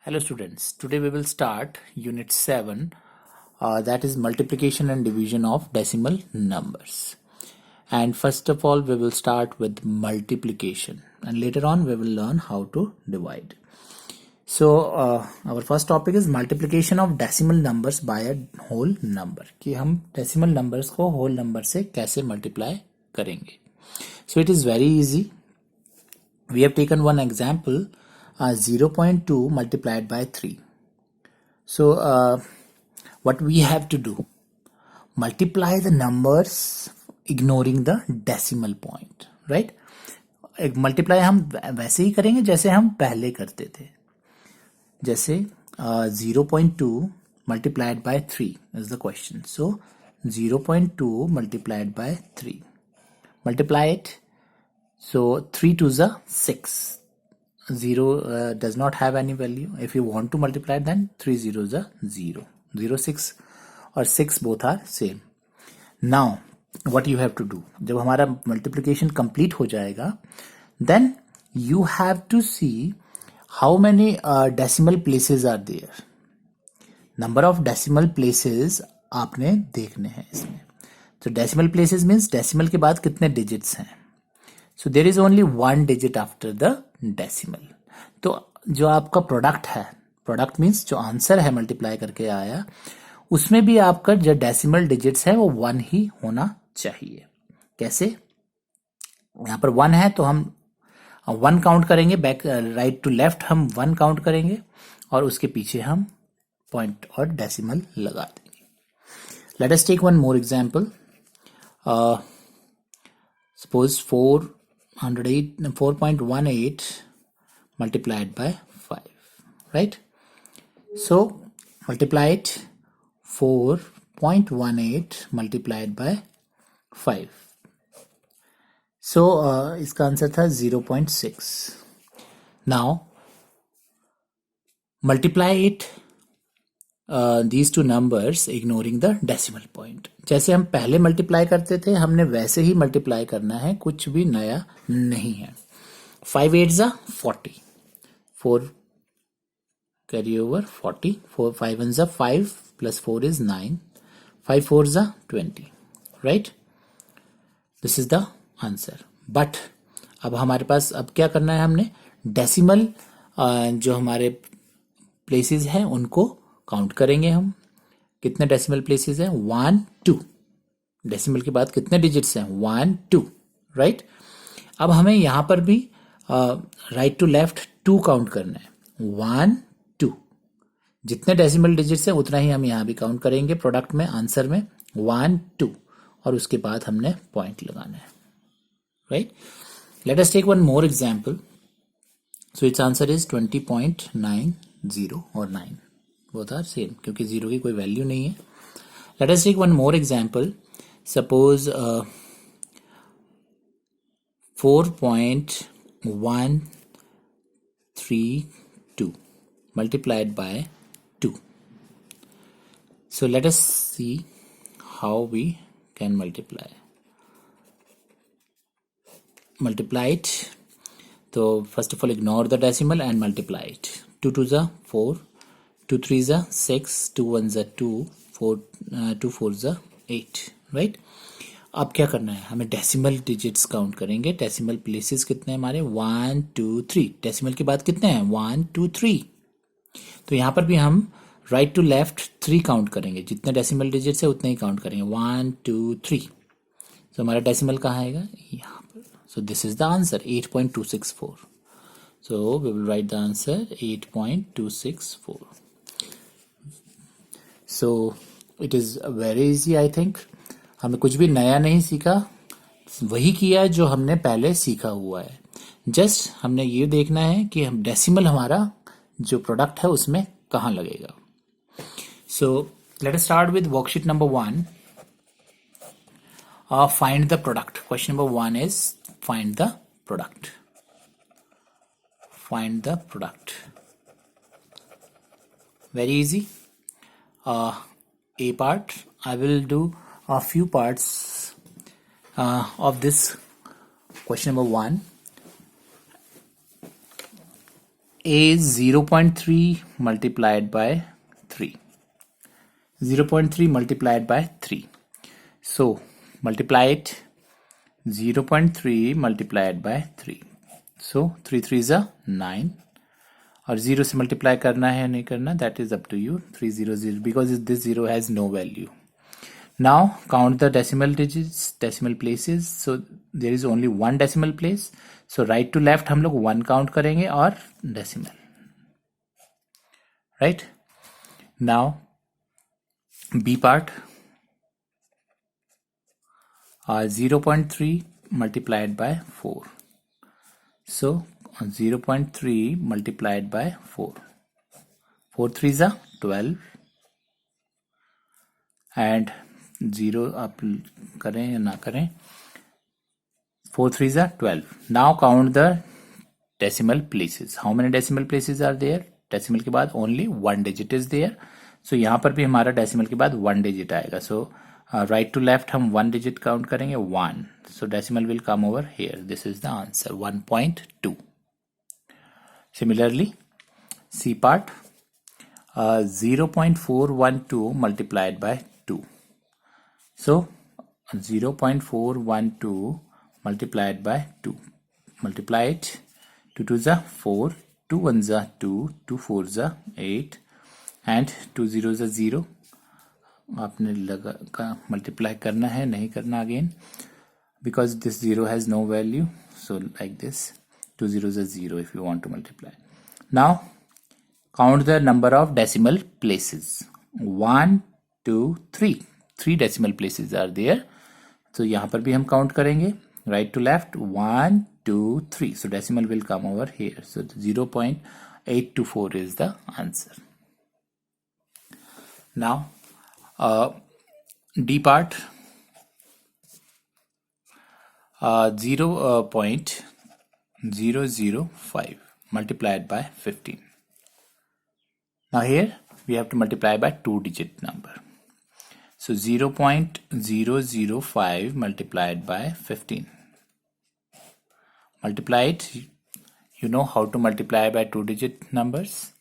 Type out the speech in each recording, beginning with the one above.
Hello students, today we will start unit 7 that is multiplication and division of decimal numbers. And first of all we will start with multiplication and later on we will learn how to divide. So our first topic is multiplication of decimal numbers by a whole number कि हम decimal numbers को whole number से कैसे multiply करेंगे. So it is very easy. We have taken one example 0.2 multiplied by 3. So what we have to do, multiply the numbers ignoring the decimal point, right? एक multiply हम वैसे ही करेंगे जैसे हम पहले करते थे. जैसे 0.2 multiplied by 3 is the question. So 0.2 multiplied by 3. Multiply it. So 3 2s are 6. 0 does not have any value. If you want to multiply it, then 3 zeros are 0. 0 6 or 6 both are same. Now what you have to do, जब हमारा multiplication complete हो जाएगा, then you have to see how many decimal places are there. Number of decimal places आपने देखने हैं इसमें. So decimal places means decimal के बाद कितने digits हैं. So there is only one digit after the decimal. तो जो आपका प्रोडक्ट है, प्रोडक्ट मीन्स जो आंसर है मल्टीप्लाई करके आया, उसमें भी आपका जो डेसिमल डिजिट्स है वो 1 ही होना चाहिए. कैसे? यहाँ पर 1 है तो हम 1 काउंट करेंगे, बैक राइट टू लेफ्ट हम 1 काउंट करेंगे और उसके पीछे हम पॉइंट और डेसिमल लगा देंगे. Let us take one more example. Suppose 4.18 multiplied by 5, right? So multiply it. 4.18 multiplied by 5. So इसका आंसर था 0.6. Now multiply it these two numbers ignoring the decimal point. जैसे हम पहले मल्टीप्लाई करते थे हमने वैसे ही मल्टीप्लाई करना है, कुछ भी नया नहीं है. 5 8s are 40. 4 carry over 40. 4 5 1s are 5 plus 4 is 9. 5 4s are 20. Right? This is the answer. But अब हमारे पास अब क्या करना है, हमने डेसिमल जो हमारे प्लेसेस हैं उनको काउंट करेंगे. हम कितने डेसिमल प्लेसेस हैं? 1 2. डेसिमल के बाद कितने डिजिट्स हैं? 1 2. राइट? अब हमें यहां पर भी राइट टू लेफ्ट 2 काउंट करना है. 1 2. जितने डेसिमल डिजिट्स हैं उतना ही हम यहां भी काउंट करेंगे. प्रोडक्ट में, आंसर में 1 2 और उसके बाद हमने पॉइंट लगाना है. Right? Let us take one more example. So it's answer is 20.90 और 9. बोथ आर सेम क्योंकि 0 की कोई वैल्यू नहीं है. Let us take one more example. Suppose 4.132 multiplied by 2. So let us see how we can multiply it. So first of all ignore the decimal and multiply it. 2 2s are 4. 2 3s are 6. 2 1s are 2. 2 4s are 8. Right? अब क्या करना है, हमें decimal digits count करेंगे. Decimal places कितने हैं हमारे? 1 2 3. Decimal के बाद कितने हैं? 1 2 3. तो यहाँ पर भी हम राइट टू लेफ्ट 3 काउंट करेंगे. जितने डेसिमल डिजिट्स है उतने ही काउंट करेंगे. 1 2 3. तो हमारा डेसिमल कहाँ आएगा? यहाँ पर. So this is the answer 8.264. So we will write the answer 8.264. So it is very easy I think. हमें कुछ भी नया नहीं सीखा, वही किया जो हमने पहले सीखा हुआ है. जस्ट हमने ये देखना है कि हम डेसिमल हमारा जो प्रोडक्ट है उसमें कहाँ लगेगा. So let us start with worksheet number 1. Find the product. Question number 1 is find the product. Find the product. Very easy. A part. I will do a few parts of this question number 1. is 0.3 multiplied by 3. 0.3 multiplied by 3. So multiply it. 0.3 multiplied by 3. So 3 3s are 9. और 0 से multiply करना है या नहीं करना, that is up to you. 300 because this 0 has no value. Now count the decimal digits, decimal places. So there is only one decimal place. So right to left हम लोग 1 count करेंगे और decimal. Right? Now B part. 0.3 multiplied by 4. So 0.3 multiplied by 4. 4 3s are 12. And 0 आप करें या ना करें. 4 3s are 12. Now count the decimal places. How many decimal places are there? Decimal के बाद only one digit is there. So यहाँ पर भी हमारा decimal के बाद one digit आएगा. So right to left हम one digit count करेंगे 1. So decimal will come over here. This is the answer 1.2. Similarly, C part. 0.412 multiplied by 2. So 0.412 multiplied by 2. Multiply it. 2 2s are 4. 2 1s are 2. 2 4s are 8. And 2 0s are 0. आपने लगा multiply करना है, नहीं करना again, because this 0 has no value. So like this, 2 0s are 0 if you want to multiply. Now count the number of decimal places. 1 2 3. 3 decimal places are there. So यहाँ पर भी हम काउंट करेंगे right to left. 1 2 3. So decimal will come over here. So 0.824 is the answer. Now D part. 0.005 multiplied by 15. Now here we have to multiply by 2-digit number. So 0.005 multiplied by 15. Multiply it. You know how to multiply by 2-digit numbers.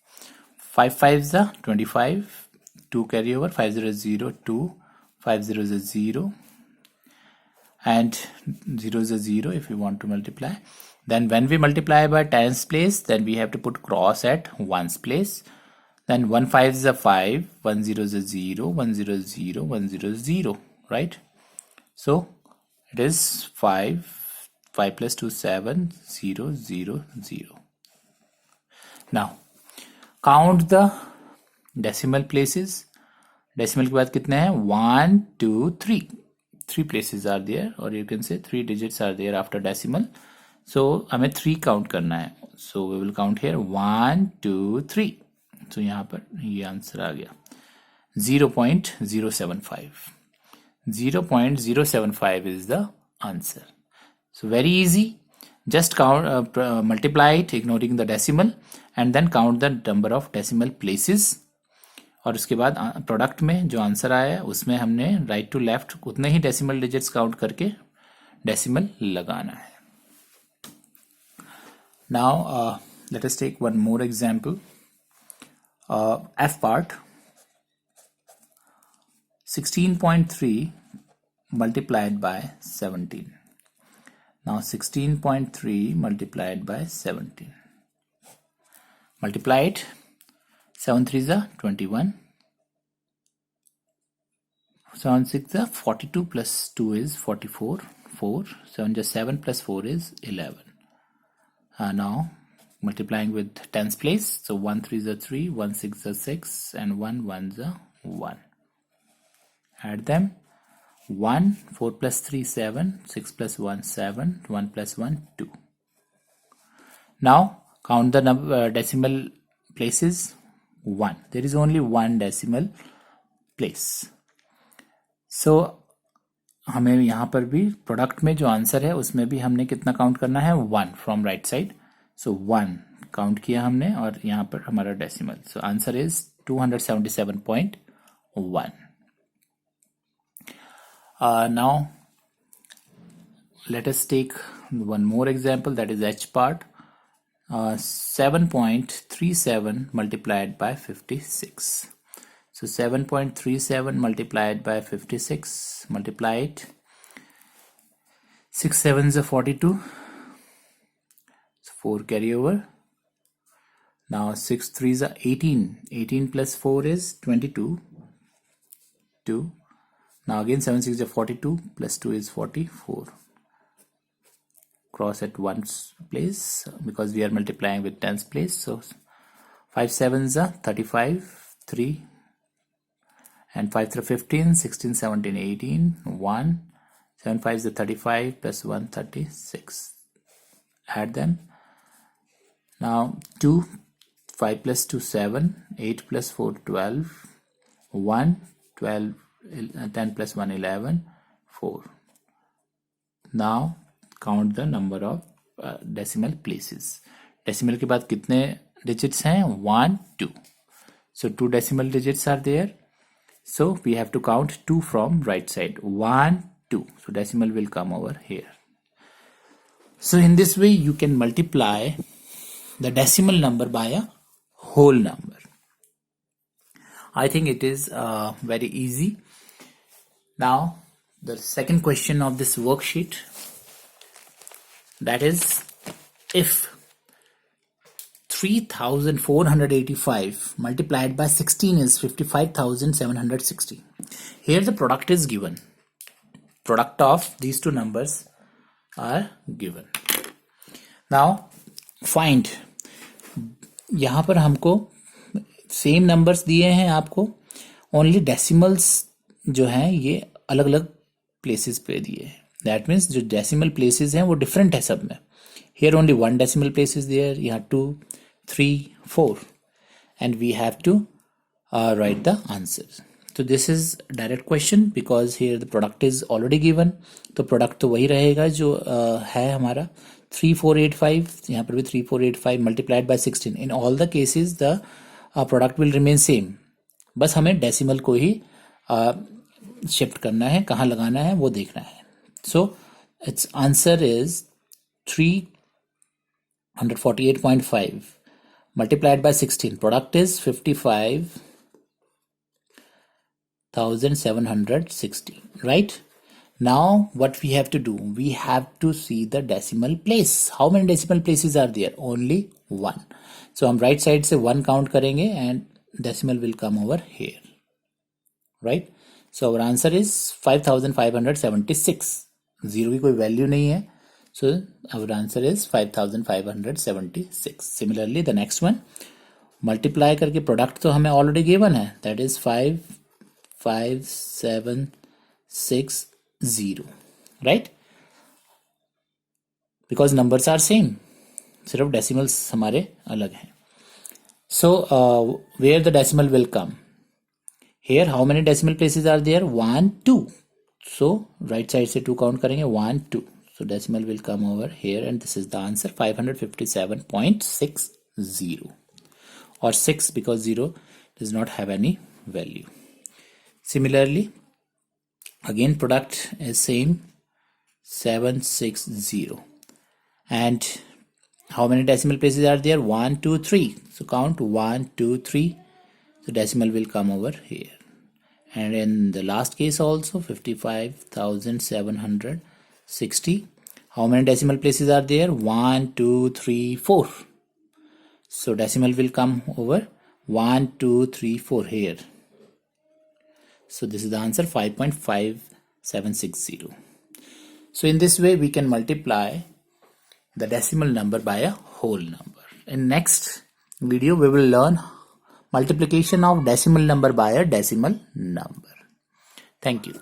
5 5s are 25. 2 carry over. 5 0 is 0. 2. 5 0 is 0. And 0 is 0 if we want to multiply. Then when we multiply by tens place, then we have to put cross at ones place. Then 1 5 is a 5, 1 0 is a 0, 1 0 is 0, 1 0 is 0, right? So it is 5, 5 plus 2 7, 0 0 0. Now count the decimal places. Decimal के बाद कितने हैं? 1 2 3. 3 places are there, or you can say 3 digits are there after decimal. So हमें 3 count करना है. So we will count here 1 2 3. So यहाँ पर ये आंसर आ गया 0.075. 0.075 is the answer. So very easy. Just count, multiply it ignoring the decimal, and then count the number of decimal places. और उसके बाद प्रोडक्ट में जो आंसर आया उसमें हमने राइट टू लेफ्ट उतने ही डेसिमल डिजिट्स काउंट करके डेसिमल लगाना है. Now let us take one more example. F part. 16.3 multiplied by 17. Now 16.3 multiplied by 17. Multiply it. 7 3s are 21. 7 6 are 42 plus 2 is 44. 4. 7 just 7 plus 4 is 11. Now multiplying with tens place. So 1 3s are 3, 1 6 are 6, and 1 1s are 1. Add them. 1, 4 plus 3 7, 6 plus 1 7, 1 plus 1 2. Now count the decimal places. 1. There is only one decimal place. So हमें यहाँ पर भी product में जो answer है उसमें भी हमने कितना काउंट करना है? 1 from right side. So 1 count किया हमने और यहाँ पर हमारा decimal. So answer is 277.1. Now let us take one more example, that is H part. 7.37 multiplied by 56. So 7.37 multiplied by 56, multiply it. 6 sevens are 42. So 4 carry over. Now 6 threes are 18. 18 plus 4 is 22. 2. Now again 7 6 is 42 plus 2 is 44. Cross at one's place because we are multiplying with tens place. So 5 sevens are 35, 3, and 5 3 15, 16, 17, 18, 1, 7 5 is 35 plus 1 36. Add them. Now 2, 5 plus 2 7, 8 plus 4 12, 1 12, 10 plus 1 11, 4. Now count the number of decimal places. Decimal के बाद कितने digits हैं? 1 2. So 2 decimal digits are there. So we have to count 2 from right side. 1 2. So decimal will come over here. So in this way you can multiply the decimal number by a whole number. I think it is very easy. Now the second question of this worksheet, that is, if 3485 multiplied by 16 is 55,760. Here the product is given. Product of these two numbers are given. Now find. यहाँ पर हमको same numbers दिए हैं आपको, only decimals जो हैं ये अलग अलग प्लेसेस पे दिए हैं. दैट मीन्स जो डेसिमल प्लेसेस हैं वो डिफरेंट है सब में. Here only 1 decimal place is there, यहाँ 2 3 4, and we have to write the answer. तो this is direct question because here the product is already given. तो प्रोडक्ट तो वही रहेगा जो है हमारा 3485. यहाँ पर भी 3485 multiplied by 16. In all the cases the product will remain same. बस हमें डेसिमल को ही शिफ्ट करना है, कहाँ लगाना है वो देखना है. सो it's answer is 348.5 multiplied by 16. Product is 55,760. Right? Now what we have to do? We have to see the decimal place. How many decimal places are there? Only 1. So हम right side से 1 count करेंगे and decimal will come over here. Right? So our answer is 5576. 0 की कोई value नहीं है. So our answer is 5576. Similarly the next one, multiply करके product तो हमें already given है, that is 55760. right? Because numbers are same, सिर्फ decimals हमारे अलग हैं. So where the decimal will come? Here how many decimal places are there? 1 2. So right side से 2 count करेंगे, 1 2. So decimal will come over here and this is the answer, 557.60 or 6 because 0 does not have any value. Similarly again product is same, 760, and how many decimal places are there? 1 2 3. So count 1 2 3. So decimal will come over here. And in the last case also 55,760. How many decimal places are there? 1 2 3 4. So decimal will come over 1 2 3 4 here. So this is the answer, 5.5760. So in this way we can multiply the decimal number by a whole number. In next video we will learn multiplication of decimal number by a decimal number. Thank you.